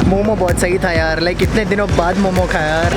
मोमो बहुत सही था यार, लाइक इतने दिनों बाद मोमो खाया यार।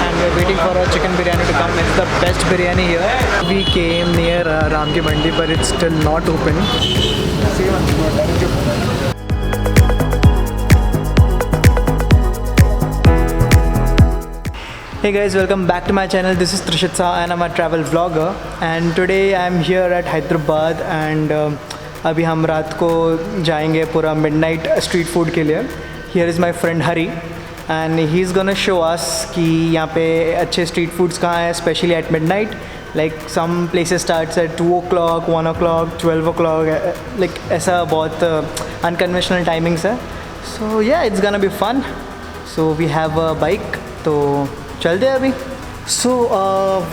And we're waiting for our chicken biryani to come. It's the best biryani here. We came near Ramki Bandi, but it's still not open. Hey guys, welcome back to my channel. This is Trishit Saha and I'm a travel vlogger. And today I'm here at Hyderabad and अभी हम रात को जाएंगे पूरा midnight street food के लिए. Here is my friend Hari and he's gonna show us कि यहाँ पे अच्छे street foods कहाँ हैं, especially at midnight. Like some places starts at 2 o'clock, 1 o'clock, 12 o'clock. Like ऐसा बहुत unconventional timings है. So yeah, it's gonna be fun. So we have a bike. तो चलते हैं अभी. So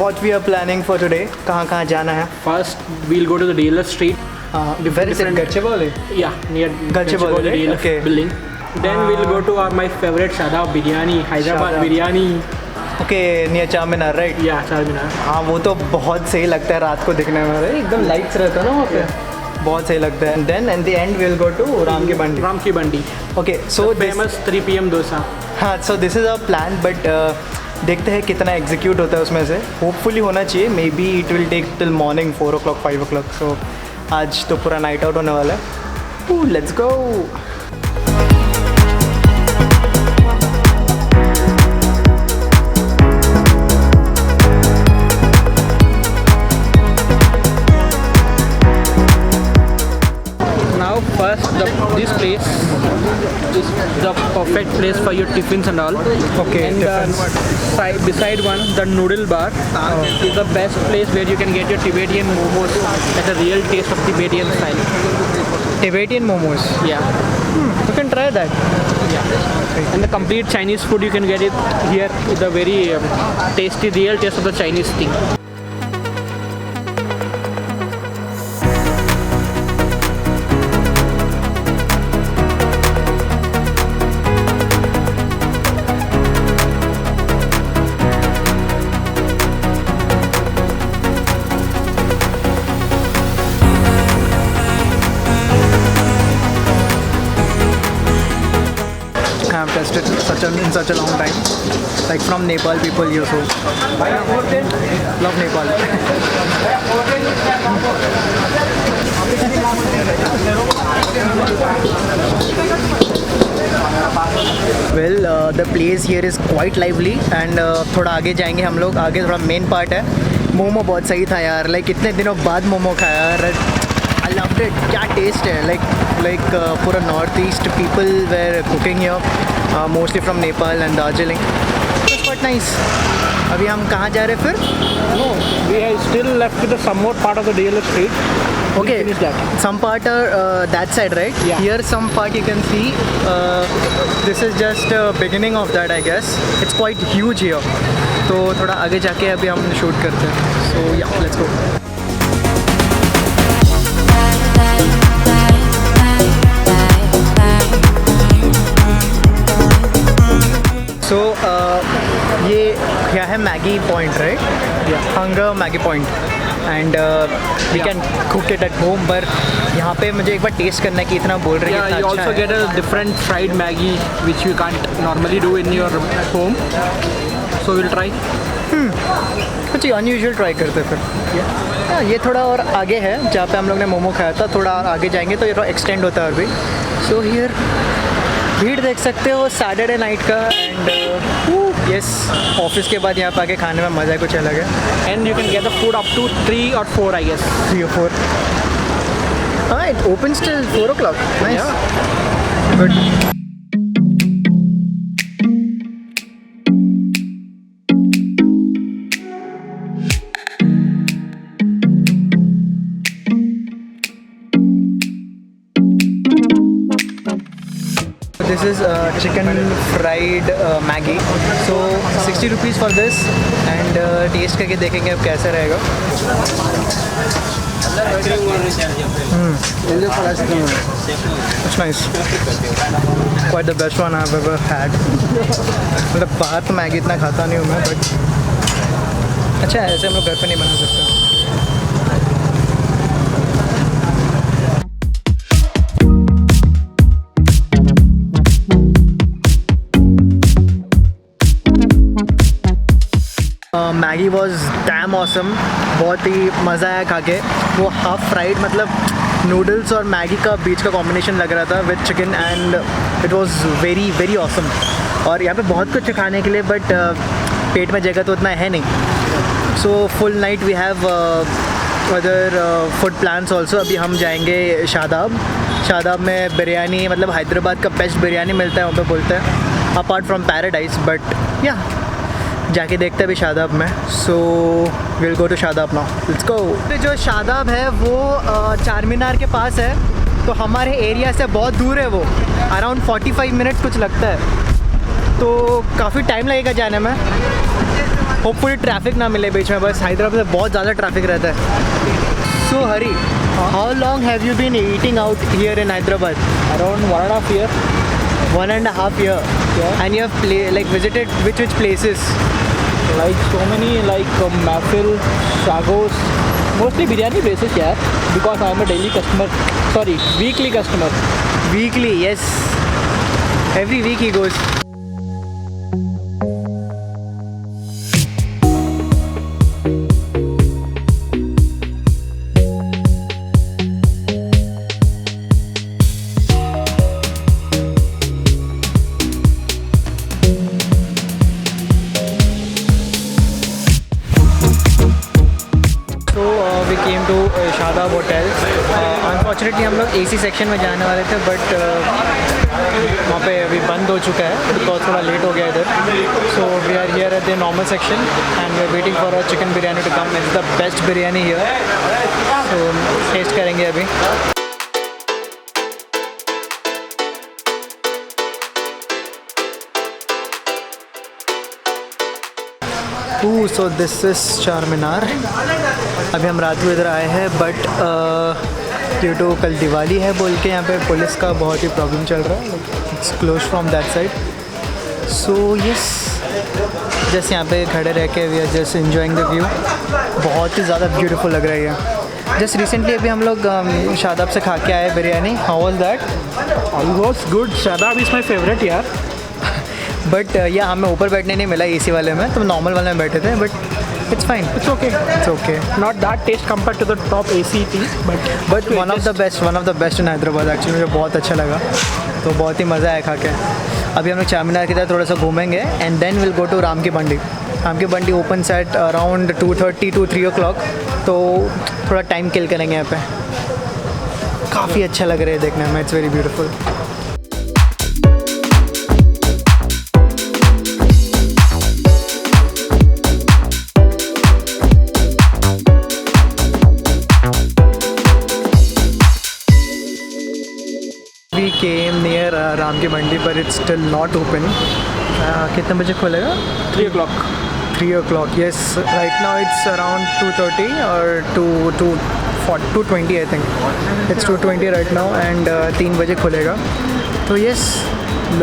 what we are planning for today? कहाँ जाना है? First we'll go to the DLF street. Where is it? Gachibowli? Yeah, near Gachibowli, right? DLF Okay. building. Then we'll go to my favorite Shadab biryani, Hyderabad Shadab. biryani. Okay, near Charminar, right? Yeah, Charminar. हाँ वो तो बहुत सही लगता है रात को दिखने में, एकदम लाइट्स रहता है ना वहाँ पे, बहुत सही लगता है. And then in the end we'll go to Ramki Bandi. Ramki Bandi. Okay, so the famous 3 PM dosa. हाँ, so this is our plan, but देखते हैं कितना एग्जीक्यूट होता है उसमें से. होपफुली होना चाहिए. Maybe it will take till morning 4 o'clock 5 o'clock. So आज तो पूरा नाइट आउट होने वाला है. Let's go. Now first this place is the perfect place for your tiffins and all. Okay, And beside one, the noodle bar is the best place where you can get your Tibetan momos at a real taste of Tibetan style. Tibetan momos. Yeah. You can try that. Yeah. And the complete Chinese food you can get it here with a very tasty real taste of the Chinese thing. I have tested in such a long time. Like from Nepal, people here, so love Nepal. Well, the place here is quite lively and थोड़ा आगे जाएंगे हम लोग. आगे थोड़ा main part है. मोमो बहुत सही था यार. Like इतने दिनों बाद मोमो खाया यार. I loved it. क्या टेस्ट है. Like पूरा north east people were cooking here, mostly from Nepal and Darjeeling. It's quite nice. अभी हम कहाँ जा रहे हैं फिर? No, we are still left with the some more part of the DLF street. Okay, some part are that side, right? Yeah. Here some part you can see. This is just beginning of that, I guess. It's quite huge here. तो थोड़ा आगे जाके अभी हम shoot करते हैं. So yeah, let's go. So ये क्या है? Maggi point, right? Hunger Maggi point. And we can cook it at home. पर यहाँ पे मुझे एक बार टेस्ट करना है कि इतना बोल रहे हैं. Yeah, you also get a different fried Maggi which you can't normally do in your home. So we'll try. कुछ अनयूजुअल ट्राई करते हैं फिर. हाँ, ये थोड़ा और आगे है जहाँ पे हम लोग ने मोमो खाया था. थोड़ा आगे जाएंगे तो ये थोड़ा एक्सटेंड होता है और भी. सो हियर भीड़ देख सकते हो सैटरडे नाइट का. एंड यस, ऑफिस के बाद यहाँ पे आके खाने में मज़ा कुछ अलग है. And you can get the food up to 3 or 4, I guess. 3 or 4. हाँ, it opens till 4 o'clock. Nice. Yeah. Good. This is chicken fried Maggi. So 60 rupees for this. And taste करके देखेंगे अब कैसा रहेगा. It's nice. Quite the best one I've ever had. मतलब बाहर तो Maggi इतना खाता नहीं हूँ मैं, बट अच्छा है. ऐसे हम लोग घर पे नहीं बना सकते. मैगी वॉज डैम ऑसम, बहुत ही मज़ा आया खा के। वो हाफ फ्राइड मतलब नूडल्स और मैगी का बीच का कॉम्बिनेशन लग रहा था with chicken, and it was very very awesome. और यहाँ पे बहुत कुछ है खाने के लिए, बट पेट में जगह तो उतना है नहीं। So full night we have other food plans also. अभी हम जाएंगे शादाब। शादाब में बिरयानी, मतलब हैदराबाद का बेस्ट बिरयानी मिलता है वहाँ पे बोलते हैं, अपार्ट फ्रॉम पैराडाइज। बट या जाके देखते हैं अभी शादाब में। So will go to Shadab now, let's go. जो शादाब है वो चार मीनार के पास है, तो हमारे एरिया से बहुत दूर है वो, अराउंड 45 मिनट कुछ लगता है, तो काफ़ी टाइम लगेगा जाने में। होपफुली ट्रैफिक ना मिले बीच में, बस हैदराबाद में बहुत ज़्यादा ट्रैफिक रहता है। So Hari, how long have you been eating out here in Hyderabad? Around 1.5 year. 1.5 year. Yeah. And you have visited which places? Like so many, like Mahfil, Shagos, mostly biryani places, yeah. Because I am a daily customer. Sorry, weekly customer. Weekly, yes. Every week he goes. We came to Shadab hotel. Unfortunately हम लोग AC section में जाने वाले थे, but वहाँ पे अभी बंद हो चुका है बिकॉज थोड़ा लेट हो गया इधर। So we are here at the normal section and we are waiting for a chicken biryani to come. It's the best biryani here, so taste करेंगे अभी। सो दिस इज़ चार मीनार। अभी हम रात को इधर आए हैं, बट ड्यू टू कल दिवाली है बोल के यहाँ पे पुलिस का बहुत ही प्रॉब्लम चल रहा है। It's close from that side. So yes, जैसे यहाँ पे खड़े रह के we are just enjoying the view. बहुत ही ज़्यादा ब्यूटीफुल लग रही है। जस्ट रिसेंटली अभी हम लोग शादाब से खा के आए biryani. How was that? It was good. Shadab is my favorite, yeah. But या हमें ऊपर बैठने नहीं मिला AC वाले में, तो नॉर्मल वाले में बैठे थे, but it's fine, It's okay. It's okay. Not that taste compared to the top AC tea, but one of the best in Hyderabad actually. मुझे बहुत अच्छा लगा, तो बहुत ही मज़ा आया खा के। अभी हम लोग चार मीनार की तरह थोड़ा सा घूमेंगे and then will go to Ram ki Bandi. Ram ki Bandi open set around 2:30 to 3 o'clock, तो थोड़ा टाइम किल करेंगे यहाँ पे। काफ़ी अच्छा लग रहा है देखने में, it's very beautiful. We came near Ram की मंडी, पर इट्स स्टिल नॉट ओपन। कितने बजे खुलेगा? 3 o'clock. 3 o'clock, yes. Right now it's around 2:30 or 2:20 I think. It's 2:20 right now and 3 बजे खुलेगा। तो yes,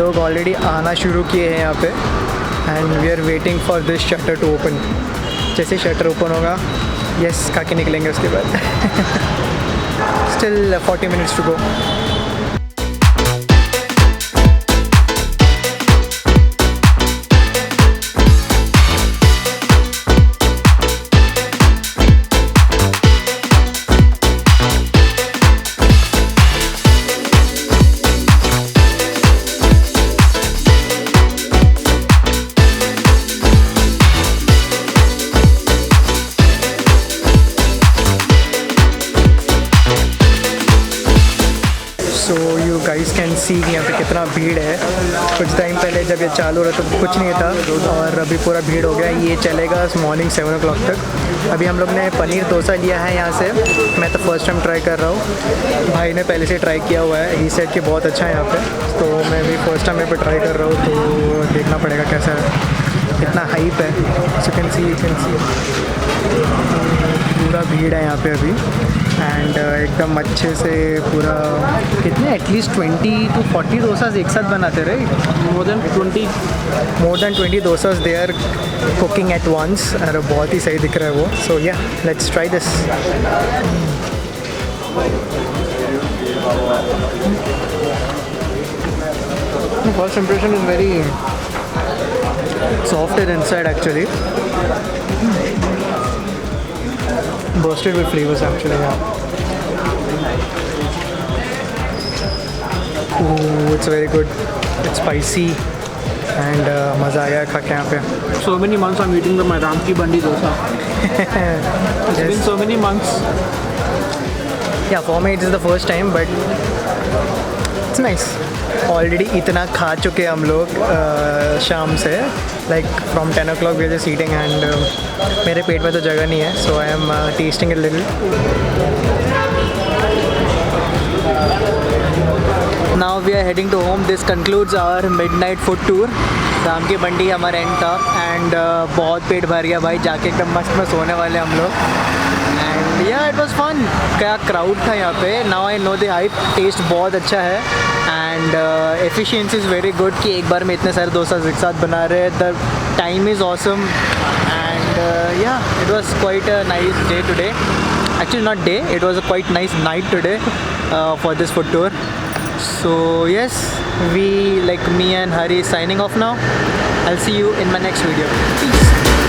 लोग ऑलरेडी आना शुरू किए हैं यहाँ पे and we are waiting for this shutter to open. जैसे शटर ओपन होगा, yes, खा के निकलेंगे उसके बाद। Still 40 minutes to go. So you guys can see यहाँ पे कितना भीड़ है। कुछ टाइम पहले जब ये चालू रहा तो कुछ नहीं था, और अभी पूरा भीड़ हो गया। ये चलेगा मॉर्निंग 7 o'clock तक। अभी हम लोग ने पनीर डोसा लिया है यहाँ से। मैं तो फर्स्ट टाइम ट्राई कर रहा हूँ, भाई ने पहले से ट्राई किया हुआ है। ही सेट कि बहुत अच्छा है यहाँ पे, तो मैं भी फर्स्ट टाइम यहाँ पे ट्राई कर रहा हूँ, तो देखना पड़ेगा कैसा है। इतना हाइप है, यू कैन सी पूरा भीड़ है यहाँ पे अभी। एंड एकदम अच्छे से पूरा, कितने एटलीस्ट 20 to 40 डोसाज एक साथ बनाते रहे। More than 20 dosas they are cooking at once. और बहुत ही सही दिख रहा है वो। सो या, let's try this. First impression is very soft inside actually. bursted with flavors actually. Yeah. Ooh, it's very good. It's spicy and मज़ा आ गया खा के यहाँ पे. So many months I'm eating the my Ramki Bandi dosa. It's been so many months. Yeah, for me it is the first time, but it's nice. Already इतना खा चुके हम लोग शाम से, like from 10 o'clock we are just eating and मेरे पेट में तो जगह नहीं है, so I am tasting it a little. Now we are heading to home. This concludes our midnight food tour. शाम की बंडी हमारा एंड था एंड बहुत पेट भर गया भाई, जाके एकदम मस्त में सोने वाले हम लोग. And yeah it was fun. क्या क्राउड था यहाँ पे. Now I know the hype. Taste बहुत अच्छा है and efficiency is very good कि एक बार में इतने सारे डोसा एक साथ बना रहे हैं. The time is awesome and yeah it was quite a nice day today. Actually not day, it was a quite nice night today for this food tour. So yes, we like me and Hari signing off now. I'll see you in my next video. Peace.